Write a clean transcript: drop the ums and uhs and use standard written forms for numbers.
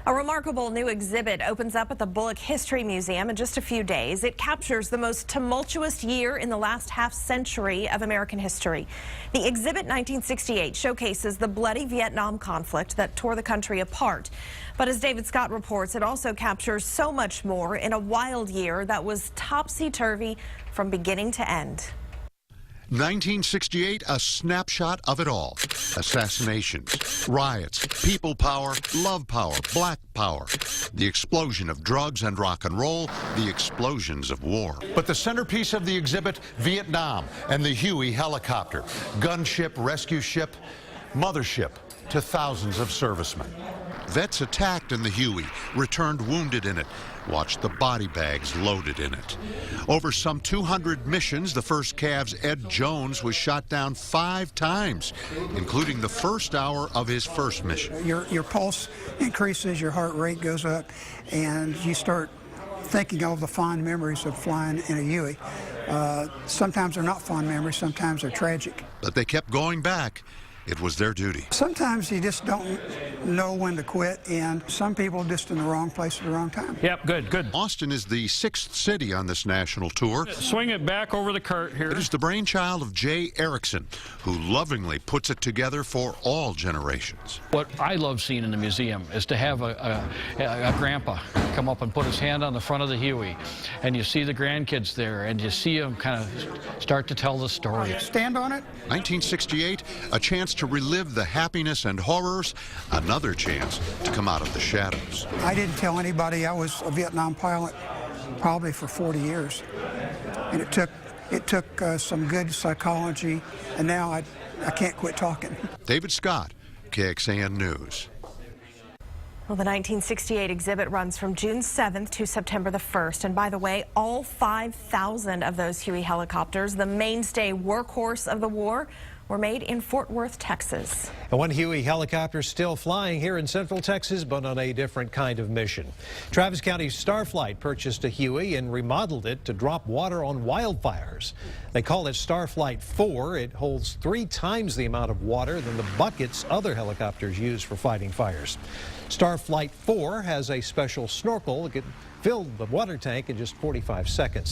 A remarkable new exhibit opens up at the Bullock History Museum in just a few days. It captures the most tumultuous year in the last half century of American history. The exhibit 1968 showcases the bloody Vietnam conflict that tore the country apart. But as David Scott reports, it also captures so much more in a wild year that was topsy-turvy from beginning to end. 1968, a snapshot of it all. Assassinations, riots, people power, love power, black power, the explosion of drugs and rock and roll, the explosions of war. But the centerpiece of the exhibit, Vietnam and the Huey helicopter, gunship, rescue ship, mothership to thousands of servicemen. Vets attacked in the Huey, returned wounded in it, watched the body bags loaded in it. Over some 200 missions, the first Cav's Ed Jones was shot down 5 times, including the first hour of his first mission. Your pulse increases, your heart rate goes up, and you start thinking of the fond memories of flying in a Huey. Sometimes they're not fond memories, sometimes they're tragic. But they kept going back. It was their duty. Sometimes you just don't know when to quit, and some people are just in the wrong place at the wrong time. Yep, good. Austin is the 6th city on this national tour. Swing it back over the cart here. It is the brainchild of Jay Erickson, who lovingly puts it together for all generations. What I love seeing in the museum is to have a grandpa come up and put his hand on the front of the Huey, and you see the grandkids there, and you see them kind of start to tell the story. Stand on it. 1968, a chance to relive the happiness and horrors, another chance to come out of the shadows. I didn't tell anybody I was a Vietnam pilot probably for 40 years. And it took some good psychology, and now I can't quit talking. David Scott, KXAN News. Well, the 1968 exhibit runs from June 7th to September the 1st. And by the way, all 5,000 of those Huey helicopters, the mainstay workhorse of the war, were made in Fort Worth, Texas. And one Huey helicopter still flying here in Central Texas, but on a different kind of mission. Travis County Starflight purchased a Huey and remodeled it to drop water on wildfires. They call it Starflight 4. It holds 3 times the amount of water than the buckets other helicopters use for fighting fires. Starflight 4 has a special snorkel that can fill the water tank in just 45 seconds.